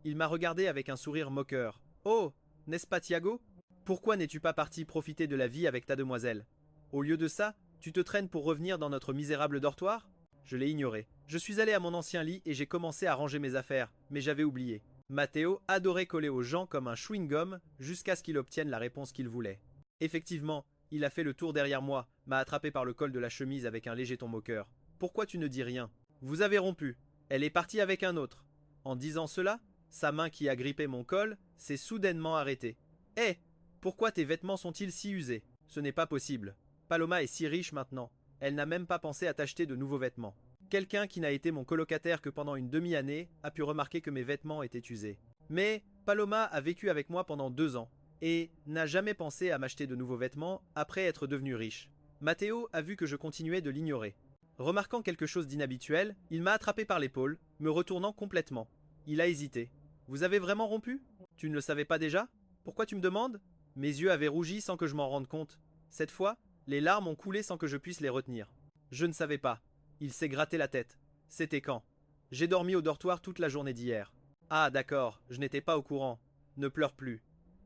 S1: Il m'a regardé avec un sourire moqueur. Oh, n'est-ce pas Thiago? Pourquoi n'es-tu pas parti profiter de la vie avec ta demoiselle? Au lieu de ça, tu te traînes pour revenir dans notre misérable dortoir? Je l'ai ignoré. Je suis allé à mon ancien lit et j'ai commencé à ranger mes affaires, mais j'avais oublié. Matteo adorait coller aux gens comme un chewing-gum jusqu'à ce qu'il obtienne la réponse qu'il voulait. Effectivement, il a fait le tour derrière moi, m'a attrapé par le col de la chemise avec un léger ton moqueur. Pourquoi tu ne dis rien? Vous avez rompu. Elle est partie avec un autre. En disant cela, sa main qui a grippé mon col s'est soudainement arrêtée. Hé, pourquoi tes vêtements sont-ils si usés? Ce n'est pas possible. Paloma est si riche maintenant. Elle n'a même pas pensé à t'acheter de nouveaux vêtements. Quelqu'un qui n'a été mon colocataire que pendant une demi-année a pu remarquer que mes vêtements étaient usés. Mais Paloma a vécu avec moi pendant 2 ans et n'a jamais pensé à m'acheter de nouveaux vêtements après être devenu riche. Matteo a vu que je continuais de l'ignorer. Remarquant quelque chose d'inhabituel, il m'a attrapé par l'épaule, me retournant complètement. Il a hésité. Vous avez vraiment rompu? Tu ne le savais pas déjà? Pourquoi tu me demandes? Mes yeux avaient rougi sans que je m'en rende compte. Cette fois, les larmes ont coulé sans que je puisse les retenir. Je ne savais pas. Il s'est gratté la tête. C'était quand? J'ai dormi au dortoir toute la journée d'hier. Ah d'accord, je n'étais pas au courant. Ne pleure plus.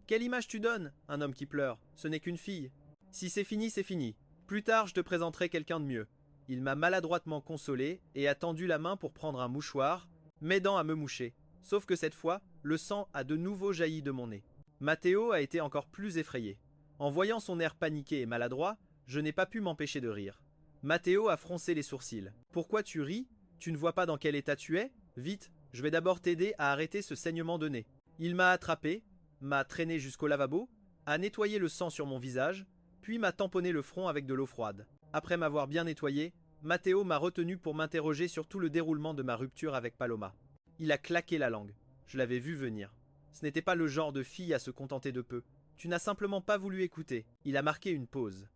S1: Quelle image tu donnes, un homme qui pleure? Ce n'est qu'une fille. Si c'est fini, c'est fini. Plus tard, je te présenterai quelqu'un de mieux. Il m'a maladroitement consolé et a tendu la main pour prendre un mouchoir, m'aidant à me moucher. Sauf que cette fois, le sang a de nouveau jailli de mon nez. Matteo a été encore plus effrayé. En voyant son air paniqué et maladroit, je n'ai pas pu m'empêcher de rire. Matteo a froncé les sourcils. Pourquoi tu ris? Tu ne vois pas dans quel état tu es? Vite, je vais d'abord t'aider à arrêter ce saignement de nez. Il m'a attrapé, m'a traîné jusqu'au lavabo, a nettoyé le sang sur mon visage, puis m'a tamponné le front avec de l'eau froide. Après m'avoir bien nettoyé, Matteo m'a retenu pour m'interroger sur tout le déroulement de ma rupture avec Paloma. Il a claqué la langue. Je l'avais vu venir. Ce n'était pas le genre de fille à se contenter de peu. Tu n'as simplement pas voulu écouter. Il a marqué une pause.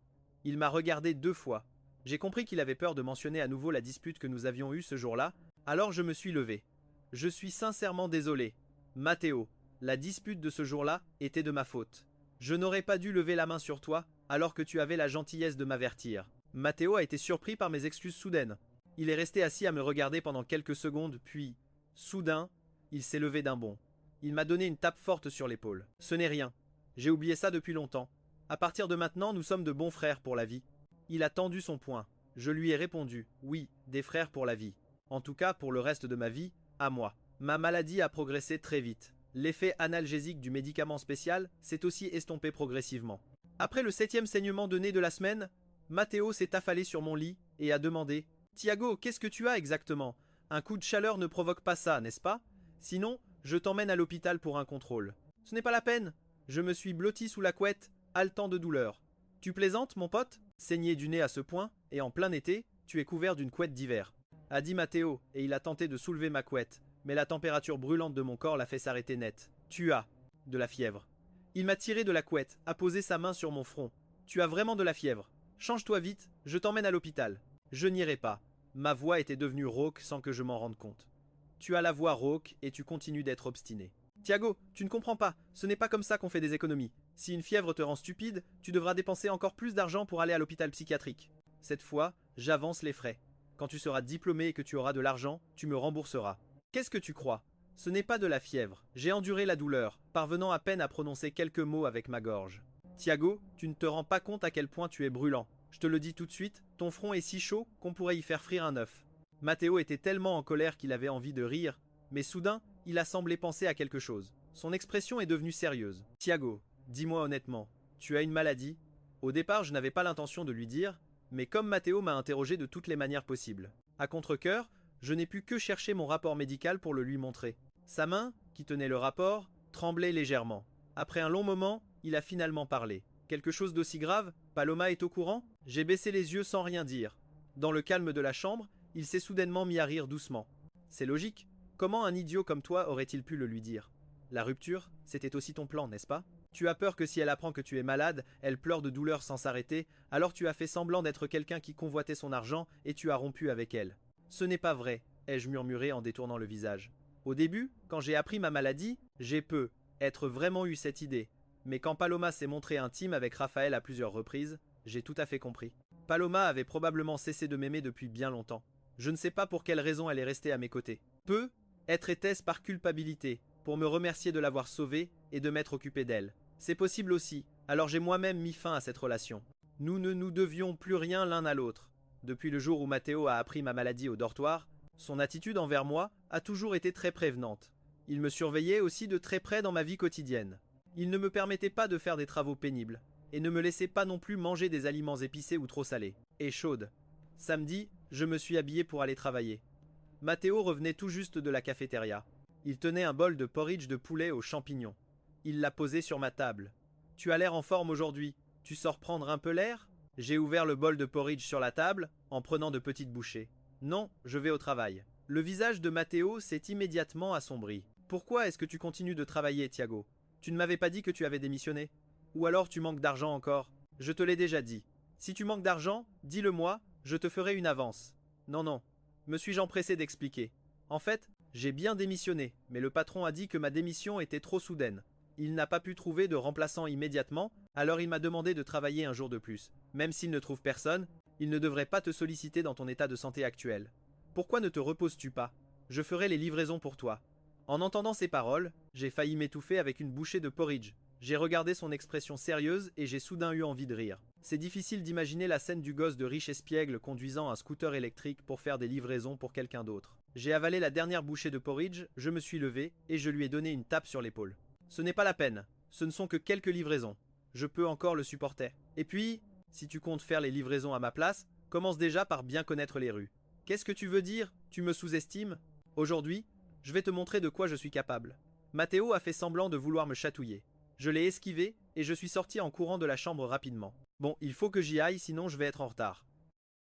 S1: Il m'a regardé 2 fois. J'ai compris qu'il avait peur de mentionner à nouveau la dispute que nous avions eue ce jour-là, alors je me suis levé. Je suis sincèrement désolé. Matteo, la dispute de ce jour-là était de ma faute. Je n'aurais pas dû lever la main sur toi, alors que tu avais la gentillesse de m'avertir. Matteo a été surpris par mes excuses soudaines. Il est resté assis à me regarder pendant quelques secondes, puis, soudain, il s'est levé d'un bond. Il m'a donné une tape forte sur l'épaule. Ce n'est rien. J'ai oublié ça depuis longtemps. À partir de maintenant, nous sommes de bons frères pour la vie. Il a tendu son poing. Je lui ai répondu, oui, des frères pour la vie. En tout cas, pour le reste de ma vie, à moi. Ma maladie a progressé très vite. L'effet analgésique du médicament spécial s'est aussi estompé progressivement. Après le 7e saignement de nez de la semaine, Matteo s'est affalé sur mon lit et a demandé « Thiago, qu'est-ce que tu as exactement? Un coup de chaleur ne provoque pas ça, n'est-ce pas? Sinon, je t'emmène à l'hôpital pour un contrôle. » Ce n'est pas la peine. Je me suis blotti sous la couette, haletant de douleur. Tu plaisantes, mon pote? Saigné du nez à ce point, et en plein été, tu es couvert d'une couette d'hiver. A dit Matteo, et il a tenté de soulever ma couette, mais la température brûlante de mon corps l'a fait s'arrêter net. Tu as de la fièvre. Il m'a tiré de la couette, a posé sa main sur mon front. Tu as vraiment de la fièvre. Change-toi vite, je t'emmène à l'hôpital. Je n'irai pas. Ma voix était devenue rauque sans que je m'en rende compte. Tu as la voix rauque et tu continues d'être obstiné. Thiago, tu ne comprends pas, ce n'est pas comme ça qu'on fait des économies. Si une fièvre te rend stupide, tu devras dépenser encore plus d'argent pour aller à l'hôpital psychiatrique. Cette fois, j'avance les frais. Quand tu seras diplômé et que tu auras de l'argent, tu me rembourseras. Qu'est-ce que tu crois? Ce n'est pas de la fièvre. J'ai enduré la douleur, parvenant à peine à prononcer quelques mots avec ma gorge. Thiago, tu ne te rends pas compte à quel point tu es brûlant. Je te le dis tout de suite, ton front est si chaud qu'on pourrait y faire frire un œuf. Matteo était tellement en colère qu'il avait envie de rire, mais soudain, il a semblé penser à quelque chose. Son expression est devenue sérieuse. Thiago, dis-moi honnêtement, tu as une maladie? Au départ, je n'avais pas l'intention de lui dire, mais comme Matteo m'a interrogé de toutes les manières possibles. À contre-cœur, je n'ai pu que chercher mon rapport médical pour le lui montrer. Sa main, qui tenait le rapport, tremblait légèrement. Après un long moment, il a finalement parlé. Quelque chose d'aussi grave? Paloma est au courant? J'ai baissé les yeux sans rien dire. Dans le calme de la chambre, il s'est soudainement mis à rire doucement. C'est logique. Comment un idiot comme toi aurait-il pu le lui dire? La rupture, c'était aussi ton plan, n'est-ce pas? Tu as peur que si elle apprend que tu es malade, elle pleure de douleur sans s'arrêter, alors tu as fait semblant d'être quelqu'un qui convoitait son argent et tu as rompu avec elle. Ce n'est pas vrai, ai-je murmuré en détournant le visage. Au début, quand j'ai appris ma maladie, j'ai être vraiment eu cette idée. Mais quand Paloma s'est montrée intime avec Raphaël à plusieurs reprises, j'ai tout à fait compris. Paloma avait probablement cessé de m'aimer depuis bien longtemps. Je ne sais pas pour quelle raison elle est restée à mes côtés. Être était-ce par culpabilité, pour me remercier de l'avoir sauvée et de m'être occupé d'elle. C'est possible aussi, alors j'ai moi-même mis fin à cette relation. Nous ne nous devions plus rien l'un à l'autre. Depuis le jour où Matteo a appris ma maladie au dortoir, son attitude envers moi a toujours été très prévenante. Il me surveillait aussi de très près dans ma vie quotidienne. Il ne me permettait pas de faire des travaux pénibles, et ne me laissait pas non plus manger des aliments épicés ou trop salés, et chaudes. Samedi, je me suis habillé pour aller travailler. Matteo revenait tout juste de la cafétéria. Il tenait un bol de porridge de poulet aux champignons. Il l'a posé sur ma table. Tu as l'air en forme aujourd'hui. Tu sors prendre un peu l'air? J'ai ouvert le bol de porridge sur la table, en prenant de petites bouchées. Non, je vais au travail. Le visage de Matteo s'est immédiatement assombri. Pourquoi est-ce que tu continues de travailler, Thiago? Tu ne m'avais pas dit que tu avais démissionné? Ou alors tu manques d'argent encore? Je te l'ai déjà dit. Si tu manques d'argent, dis-le-moi, je te ferai une avance. Non, non. Me suis-je empressé d'expliquer? En fait, j'ai bien démissionné, mais le patron a dit que ma démission était trop soudaine. Il n'a pas pu trouver de remplaçant immédiatement, alors il m'a demandé de travailler un jour de plus. Même s'il ne trouve personne, il ne devrait pas te solliciter dans ton état de santé actuel. Pourquoi ne te reposes-tu pas? Je ferai les livraisons pour toi. En entendant ces paroles, j'ai failli m'étouffer avec une bouchée de porridge. J'ai regardé son expression sérieuse et j'ai soudain eu envie de rire. C'est difficile d'imaginer la scène du gosse de riche espiègle conduisant un scooter électrique pour faire des livraisons pour quelqu'un d'autre. J'ai avalé la dernière bouchée de porridge, je me suis levé et je lui ai donné une tape sur l'épaule. Ce n'est pas la peine, ce ne sont que quelques livraisons. Je peux encore le supporter. Et puis, si tu comptes faire les livraisons à ma place, commence déjà par bien connaître les rues. Qu'est-ce que tu veux dire? Tu me sous-estimes? Aujourd'hui, je vais te montrer de quoi je suis capable. Matteo a fait semblant de vouloir me chatouiller. Je l'ai esquivé et je suis sorti en courant de la chambre rapidement. Bon, il faut que j'y aille, sinon je vais être en retard.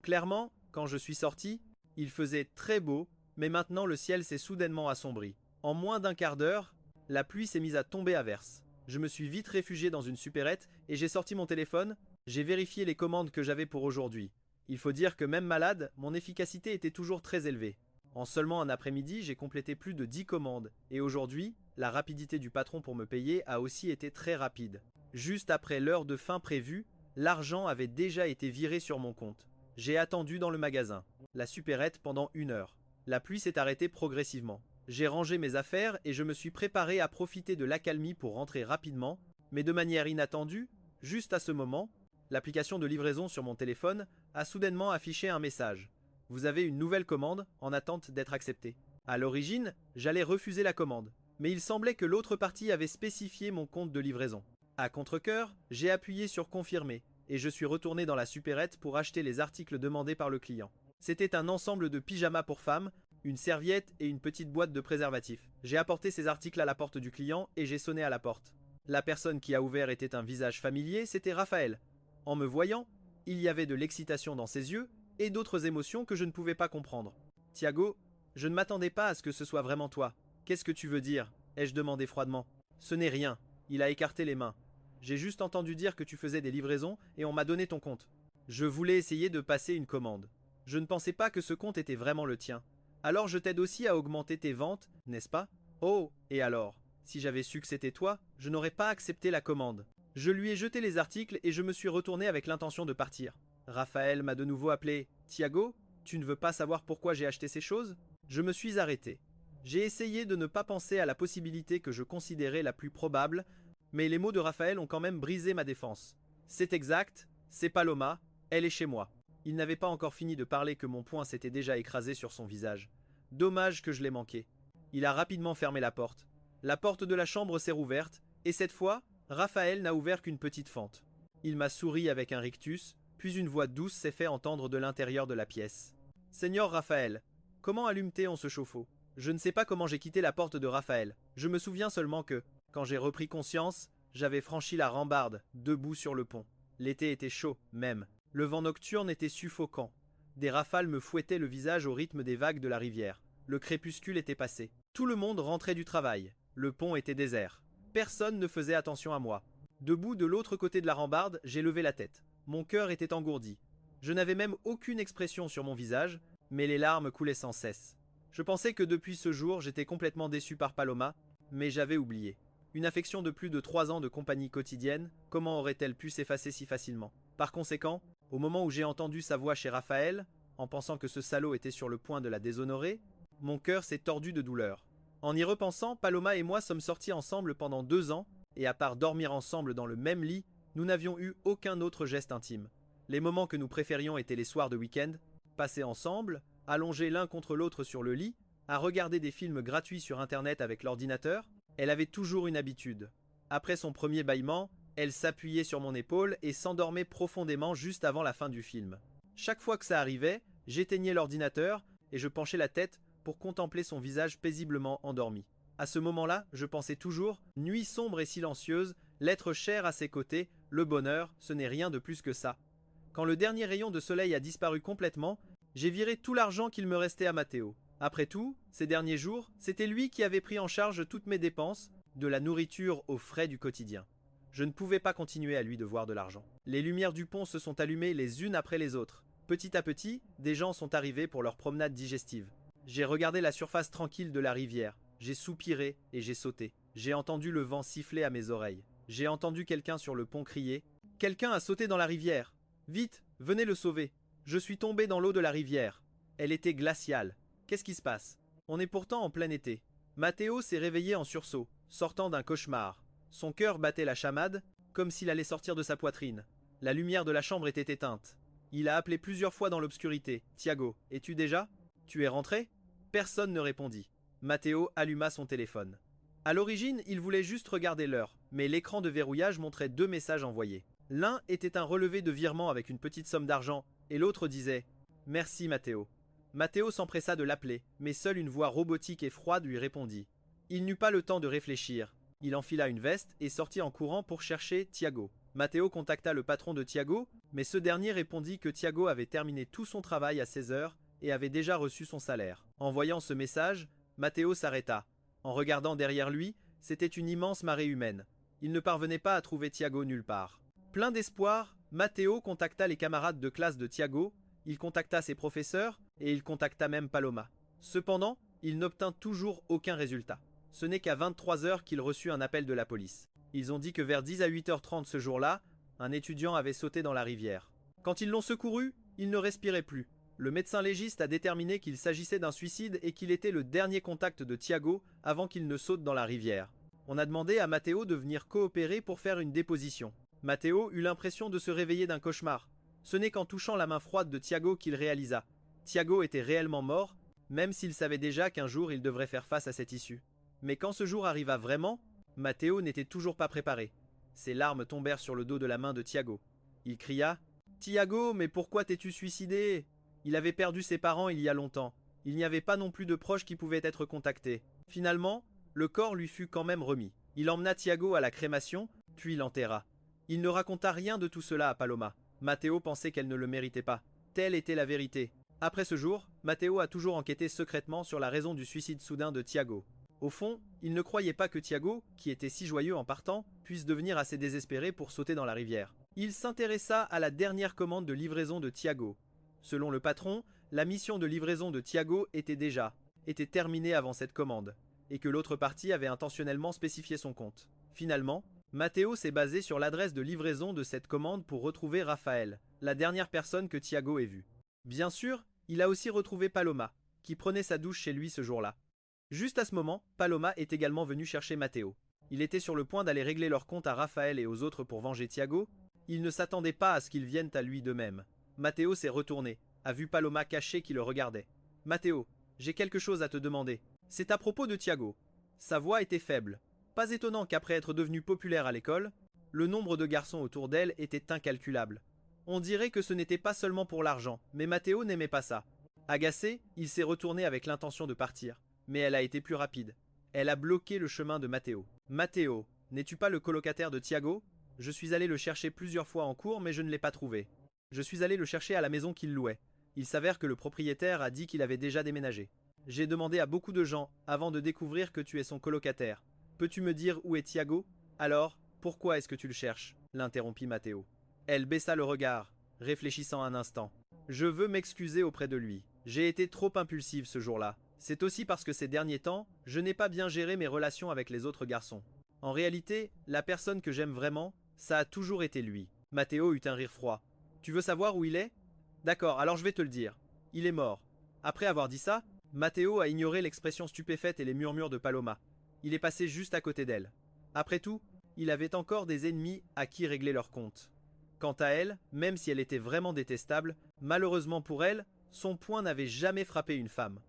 S1: Clairement, quand je suis sorti, il faisait très beau, mais maintenant le ciel s'est soudainement assombri. En moins d'un quart d'heure, la pluie s'est mise à tomber à verse. Je me suis vite réfugié dans une supérette et j'ai sorti mon téléphone, j'ai vérifié les commandes que j'avais pour aujourd'hui. Il faut dire que même malade, mon efficacité était toujours très élevée. En seulement un après-midi, j'ai complété plus de 10 commandes, et aujourd'hui, la rapidité du patron pour me payer a aussi été très rapide. Juste après l'heure de fin prévue, l'argent avait déjà été viré sur mon compte. J'ai attendu dans le magasin, la supérette pendant 1 heure. La pluie s'est arrêtée progressivement. J'ai rangé mes affaires et je me suis préparé à profiter de l'accalmie pour rentrer rapidement, mais de manière inattendue, juste à ce moment, l'application de livraison sur mon téléphone a soudainement affiché un message. Vous avez une nouvelle commande en attente d'être acceptée. À l'origine, j'allais refuser la commande, mais il semblait que l'autre partie avait spécifié mon compte de livraison. À contre-cœur, j'ai appuyé sur confirmer et je suis retourné dans la supérette pour acheter les articles demandés par le client. C'était un ensemble de pyjamas pour femmes, une serviette et une petite boîte de préservatifs. J'ai apporté ces articles à la porte du client et j'ai sonné à la porte. La personne qui a ouvert était un visage familier, c'était Raphaël. En me voyant, il y avait de l'excitation dans ses yeux et d'autres émotions que je ne pouvais pas comprendre. Thiago, je ne m'attendais pas à ce que ce soit vraiment toi. Qu'est-ce que tu veux dire? Ai-je demandé froidement. Ce n'est rien. Il a écarté les mains. J'ai juste entendu dire que tu faisais des livraisons et on m'a donné ton compte. Je voulais essayer de passer une commande. Je ne pensais pas que ce compte était vraiment le tien. Alors je t'aide aussi à augmenter tes ventes, n'est-ce pas? Oh, et alors? Si j'avais su que c'était toi, je n'aurais pas accepté la commande. Je lui ai jeté les articles et je me suis retourné avec l'intention de partir. Raphaël m'a de nouveau appelé. Thiago, tu ne veux pas savoir pourquoi j'ai acheté ces choses? Je me suis arrêté. J'ai essayé de ne pas penser à la possibilité que je considérais la plus probable, mais les mots de Raphaël ont quand même brisé ma défense. C'est exact, c'est Paloma, elle est chez moi. Il n'avait pas encore fini de parler que mon poing s'était déjà écrasé sur son visage. Dommage que je l'ai manqué. Il a rapidement fermé la porte. La porte de la chambre s'est rouverte, et cette fois, Raphaël n'a ouvert qu'une petite fente. Il m'a souri avec un rictus, puis une voix douce s'est fait entendre de l'intérieur de la pièce. Seigneur Raphaël, comment allume-t-on ce chauffe-eau? Je ne sais pas comment j'ai quitté la porte de Raphaël. Je me souviens seulement que, quand j'ai repris conscience, j'avais franchi la rambarde, debout sur le pont. L'été était chaud, même. Le vent nocturne était suffocant. Des rafales me fouettaient le visage au rythme des vagues de la rivière. Le crépuscule était passé. Tout le monde rentrait du travail. Le pont était désert. Personne ne faisait attention à moi. Debout de l'autre côté de la rambarde, j'ai levé la tête. Mon cœur était engourdi. Je n'avais même aucune expression sur mon visage, mais les larmes coulaient sans cesse. Je pensais que depuis ce jour, j'étais complètement déçu par Paloma, mais j'avais oublié. Une affection de plus de 3 ans de compagnie quotidienne, comment aurait-elle pu s'effacer si facilement? Par conséquent, au moment où j'ai entendu sa voix chez Raphaël, en pensant que ce salaud était sur le point de la déshonorer, mon cœur s'est tordu de douleur. En y repensant, Paloma et moi sommes sortis ensemble pendant 2 ans, et à part dormir ensemble dans le même lit, nous n'avions eu aucun autre geste intime. Les moments que nous préférions étaient les soirs de week-end, passés ensemble, allongés l'un contre l'autre sur le lit, à regarder des films gratuits sur internet avec l'ordinateur. Elle avait toujours une habitude. Après son premier bâillement, elle s'appuyait sur mon épaule et s'endormait profondément juste avant la fin du film. Chaque fois que ça arrivait, j'éteignais l'ordinateur et je penchais la tête pour contempler son visage paisiblement endormi. À ce moment-là, je pensais toujours, nuit sombre et silencieuse, l'être cher à ses côtés, le bonheur, ce n'est rien de plus que ça. Quand le dernier rayon de soleil a disparu complètement, j'ai viré tout l'argent qu'il me restait à Matteo. Après tout, ces derniers jours, c'était lui qui avait pris en charge toutes mes dépenses, de la nourriture aux frais du quotidien. Je ne pouvais pas continuer à lui devoir de l'argent. Les lumières du pont se sont allumées les unes après les autres. Petit à petit, des gens sont arrivés pour leur promenade digestive. J'ai regardé la surface tranquille de la rivière. J'ai soupiré et j'ai sauté. J'ai entendu le vent siffler à mes oreilles. J'ai entendu quelqu'un sur le pont crier « Quelqu'un a sauté dans la rivière! Vite, venez le sauver! Je suis tombé dans l'eau de la rivière. Elle était glaciale. Qu'est-ce qui se passe? On est pourtant en plein été. » Matteo s'est réveillé en sursaut, sortant d'un cauchemar. Son cœur battait la chamade, comme s'il allait sortir de sa poitrine. La lumière de la chambre était éteinte. Il a appelé plusieurs fois dans l'obscurité. « Tiago, es-tu déjà? Tu es rentré ?» Personne ne répondit. Matteo alluma son téléphone. À l'origine, il voulait juste regarder l'heure, mais l'écran de verrouillage montrait 2 messages envoyés. L'un était un relevé de virement avec une petite somme d'argent, et l'autre disait « Merci Matteo ». Matteo s'empressa de l'appeler, mais seule une voix robotique et froide lui répondit. Il n'eut pas le temps de réfléchir. Il enfila une veste et sortit en courant pour chercher Tiago. Matteo contacta le patron de Tiago, mais ce dernier répondit que Tiago avait terminé tout son travail à 16 heures et avait déjà reçu son salaire. En voyant ce message, Matteo s'arrêta. En regardant derrière lui, c'était une immense marée humaine. Il ne parvenait pas à trouver Tiago nulle part. Plein d'espoir, Matteo contacta les camarades de classe de Tiago, il contacta ses professeurs et il contacta même Paloma. Cependant, il n'obtint toujours aucun résultat. Ce n'est qu'à 23 heures qu'il reçut un appel de la police. Ils ont dit que vers 10 à 8h30 ce jour-là, un étudiant avait sauté dans la rivière. Quand ils l'ont secouru, il ne respirait plus. Le médecin légiste a déterminé qu'il s'agissait d'un suicide et qu'il était le dernier contact de Tiago avant qu'il ne saute dans la rivière. On a demandé à Matteo de venir coopérer pour faire une déposition. Matteo eut l'impression de se réveiller d'un cauchemar. Ce n'est qu'en touchant la main froide de Tiago qu'il réalisa. Tiago était réellement mort, même s'il savait déjà qu'un jour il devrait faire face à cette issue. Mais quand ce jour arriva vraiment, Matteo n'était toujours pas préparé. Ses larmes tombèrent sur le dos de la main de Tiago. Il cria « Tiago, mais pourquoi t'es-tu suicidé ?» Il avait perdu ses parents il y a longtemps. Il n'y avait pas non plus de proches qui pouvaient être contactés. Finalement, le corps lui fut quand même remis. Il emmena Tiago à la crémation, puis l'enterra. Il ne raconta rien de tout cela à Paloma. Matteo pensait qu'elle ne le méritait pas. Telle était la vérité. Après ce jour, Matteo a toujours enquêté secrètement sur la raison du suicide soudain de Tiago. Au fond, il ne croyait pas que Tiago, qui était si joyeux en partant, puisse devenir assez désespéré pour sauter dans la rivière. Il s'intéressa à la dernière commande de livraison de Tiago. Selon le patron, la mission de livraison de Tiago était terminée avant cette commande, et que l'autre partie avait intentionnellement spécifié son compte. Finalement, Matteo s'est basé sur l'adresse de livraison de cette commande pour retrouver Raphaël, la dernière personne que Tiago ait vue. Bien sûr, il a aussi retrouvé Paloma, qui prenait sa douche chez lui ce jour-là. Juste à ce moment, Paloma est également venu chercher Matteo. Il était sur le point d'aller régler leur compte à Raphaël et aux autres pour venger Tiago. Il ne s'attendait pas à ce qu'ils viennent à lui d'eux-mêmes. Matteo s'est retourné, a vu Paloma cachée qui le regardait. « Matteo, j'ai quelque chose à te demander. C'est à propos de Tiago. » Sa voix était faible. Pas étonnant qu'après être devenue populaire à l'école, le nombre de garçons autour d'elle était incalculable. On dirait que ce n'était pas seulement pour l'argent, mais Matteo n'aimait pas ça. Agacé, il s'est retourné avec l'intention de partir. Mais elle a été plus rapide. Elle a bloqué le chemin de Matteo. « Matteo, n'es-tu pas le colocataire de Tiago? Je suis allé le chercher plusieurs fois en cours, mais je ne l'ai pas trouvé. Je suis allé le chercher à la maison qu'il louait. Il s'avère que le propriétaire a dit qu'il avait déjà déménagé. J'ai demandé à beaucoup de gens avant de découvrir que tu es son colocataire. Peux-tu me dire où est Tiago? Alors, pourquoi est-ce que tu le cherches? L'interrompit Matteo. Elle baissa le regard, réfléchissant un instant. Je veux m'excuser auprès de lui. J'ai été trop impulsive ce jour-là. C'est aussi parce que ces derniers temps, je n'ai pas bien géré mes relations avec les autres garçons. En réalité, la personne que j'aime vraiment, ça a toujours été lui. Matteo eut un rire froid. Tu veux savoir où il est? D'accord, alors je vais te le dire. Il est mort. Après avoir dit ça, Matteo a ignoré l'expression stupéfaite et les murmures de Paloma. Il est passé juste à côté d'elle. Après tout, il avait encore des ennemis à qui régler leur compte. Quant à elle, même si elle était vraiment détestable, malheureusement pour elle, son poing n'avait jamais frappé une femme.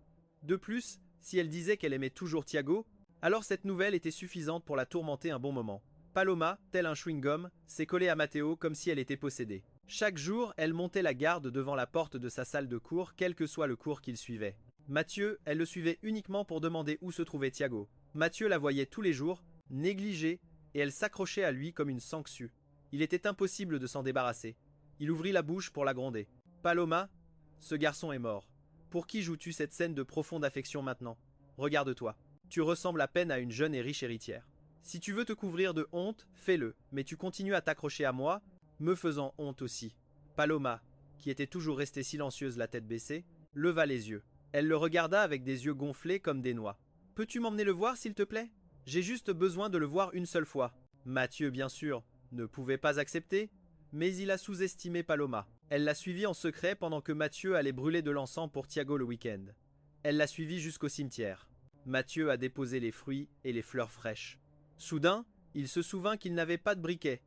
S1: De plus, si elle disait qu'elle aimait toujours Tiago, alors cette nouvelle était suffisante pour la tourmenter un bon moment. Paloma, tel un chewing-gum, s'est collée à Matteo comme si elle était possédée. Chaque jour, elle montait la garde devant la porte de sa salle de cours, quel que soit le cours qu'il suivait. Mathieu, elle le suivait uniquement pour demander où se trouvait Tiago. Mathieu la voyait tous les jours, négligée, et elle s'accrochait à lui comme une sangsue. Il était impossible de s'en débarrasser. Il ouvrit la bouche pour la gronder. Paloma, ce garçon est mort. Pour qui joues-tu cette scène de profonde affection maintenant? Regarde-toi. Tu ressembles à peine à une jeune et riche héritière. Si tu veux te couvrir de honte, fais-le, mais tu continues à t'accrocher à moi, me faisant honte aussi. Paloma, qui était toujours restée silencieuse la tête baissée, leva les yeux. Elle le regarda avec des yeux gonflés comme des noix. Peux-tu m'emmener le voir, s'il te plaît? J'ai juste besoin de le voir une seule fois. Mathieu, bien sûr, ne pouvait pas accepter, mais il a sous-estimé Paloma. Elle l'a suivi en secret pendant que Mathieu allait brûler de l'encens pour Tiago le week-end. Elle l'a suivi jusqu'au cimetière. Mathieu a déposé les fruits et les fleurs fraîches. Soudain, il se souvint qu'il n'avait pas de briquet.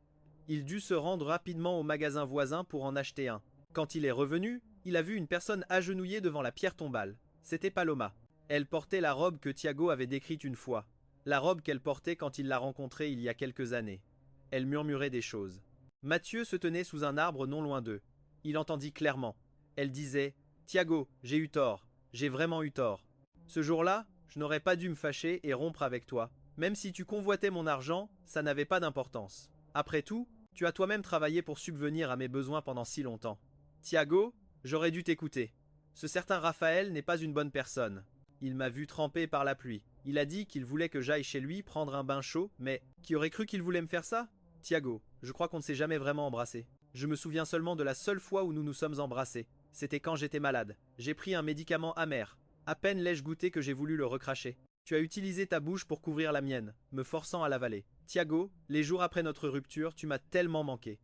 S1: Il dut se rendre rapidement au magasin voisin pour en acheter un. Quand il est revenu, il a vu une personne agenouillée devant la pierre tombale. C'était Paloma. Elle portait la robe que Tiago avait décrite une fois. La robe qu'elle portait quand il l'a rencontrée il y a quelques années. Elle murmurait des choses. Mathieu se tenait sous un arbre non loin d'eux. Il entendit clairement. Elle disait « Tiago, j'ai eu tort. J'ai vraiment eu tort. Ce jour-là, je n'aurais pas dû me fâcher et rompre avec toi. Même si tu convoitais mon argent, ça n'avait pas d'importance. Après tout, tu as toi-même travaillé pour subvenir à mes besoins pendant si longtemps. Tiago, j'aurais dû t'écouter. Ce certain Raphaël n'est pas une bonne personne. Il m'a vu tremper par la pluie. Il a dit qu'il voulait que j'aille chez lui prendre un bain chaud, mais qui aurait cru qu'il voulait me faire ça? Tiago, je crois qu'on ne s'est jamais vraiment embrassé. Je me souviens seulement de la seule fois où nous nous sommes embrassés. C'était quand j'étais malade. J'ai pris un médicament amer. À peine l'ai-je goûté que j'ai voulu le recracher. Tu as utilisé ta bouche pour couvrir la mienne, me forçant à l'avaler. Tiago, les jours après notre rupture, tu m'as tellement manqué.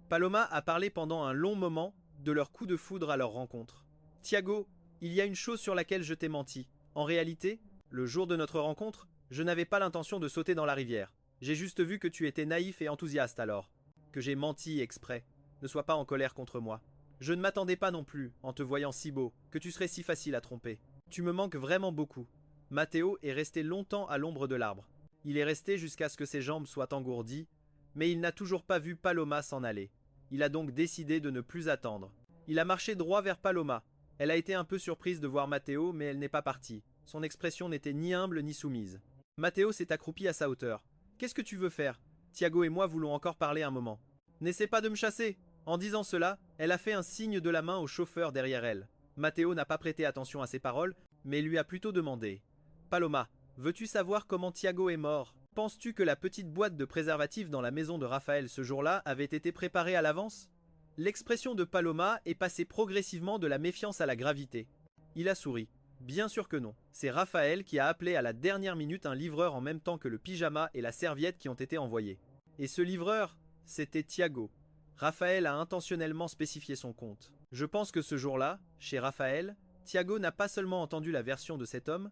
S1: Paloma a parlé pendant un long moment de leur coup de foudre à leur rencontre. Tiago, il y a une chose sur laquelle je t'ai menti. En réalité, le jour de notre rencontre, je n'avais pas l'intention de sauter dans la rivière. J'ai juste vu que tu étais naïf et enthousiaste alors. Que j'ai menti exprès. Ne sois pas en colère contre moi. Je ne m'attendais pas non plus, en te voyant si beau, que tu serais si facile à tromper. Tu me manques vraiment beaucoup. Matteo est resté longtemps à l'ombre de l'arbre. Il est resté jusqu'à ce que ses jambes soient engourdies, mais il n'a toujours pas vu Paloma s'en aller. Il a donc décidé de ne plus attendre. Il a marché droit vers Paloma. Elle a été un peu surprise de voir Matteo, mais elle n'est pas partie. Son expression n'était ni humble ni soumise. Matteo s'est accroupi à sa hauteur. « Qu'est-ce que tu veux faire? Tiago et moi voulons encore parler un moment. »« N'essaie pas de me chasser !» En disant cela, elle a fait un signe de la main au chauffeur derrière elle. Matteo n'a pas prêté attention à ses paroles, mais lui a plutôt demandé « Paloma, veux-tu savoir comment Tiago est mort? Penses-tu que la petite boîte de préservatifs dans la maison de Raphaël ce jour-là avait été préparée à l'avance ?» L'expression de Paloma est passée progressivement de la méfiance à la gravité. Il a souri. Bien sûr que non. C'est Raphaël qui a appelé à la dernière minute un livreur en même temps que le pyjama et la serviette qui ont été envoyés. Et ce livreur, c'était Tiago. Raphaël a intentionnellement spécifié son compte. Je pense que ce jour-là, chez Raphaël, Tiago n'a pas seulement entendu la version de cet homme,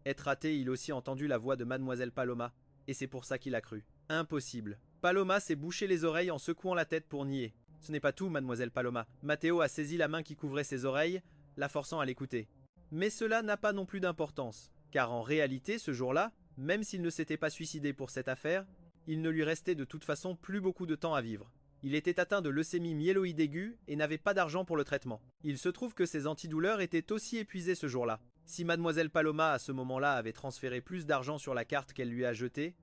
S1: être raté, il a aussi entendu la voix de Mademoiselle Paloma, et c'est pour ça qu'il a cru. Impossible. Paloma s'est bouché les oreilles en secouant la tête pour nier. Ce n'est pas tout, Mademoiselle Paloma. Matteo a saisi la main qui couvrait ses oreilles, la forçant à l'écouter. Mais cela n'a pas non plus d'importance, car en réalité, ce jour-là, même s'il ne s'était pas suicidé pour cette affaire, il ne lui restait de toute façon plus beaucoup de temps à vivre. Il était atteint de leucémie myéloïde aiguë et n'avait pas d'argent pour le traitement. Il se trouve que ses antidouleurs étaient aussi épuisées ce jour-là. Si Mademoiselle Paloma à ce moment-là avait transféré plus d'argent sur la carte qu'elle lui a jetée,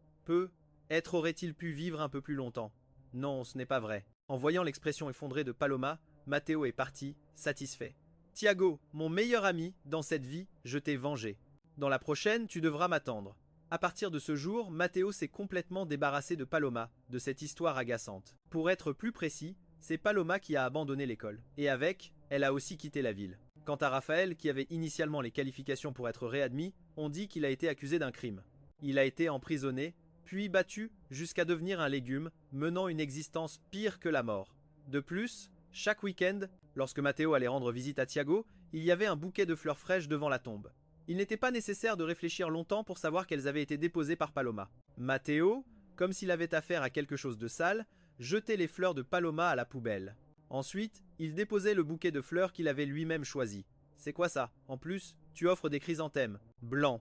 S1: être aurait-il pu vivre un peu plus longtemps? Non, ce n'est pas vrai. En voyant l'expression effondrée de Paloma, Matteo est parti, satisfait. Tiago, mon meilleur ami, dans cette vie, je t'ai vengé. Dans la prochaine, tu devras m'attendre. À partir de ce jour, Matteo s'est complètement débarrassé de Paloma, de cette histoire agaçante. Pour être plus précis, c'est Paloma qui a abandonné l'école. Et avec, elle a aussi quitté la ville. Quant à Raphaël, qui avait initialement les qualifications pour être réadmis, on dit qu'il a été accusé d'un crime. Il a été emprisonné, puis battu jusqu'à devenir un légume, menant une existence pire que la mort. De plus, chaque week-end, lorsque Matteo allait rendre visite à Tiago, Il y avait un bouquet de fleurs fraîches devant la tombe. Il n'était pas nécessaire de réfléchir longtemps pour savoir qu'elles avaient été déposées par Paloma. Matteo, comme s'il avait affaire à quelque chose de sale, jetait les fleurs de Paloma à la poubelle. Ensuite, il déposait le bouquet de fleurs qu'il avait lui-même choisi. C'est quoi ça? En plus, tu offres des chrysanthèmes. Blancs.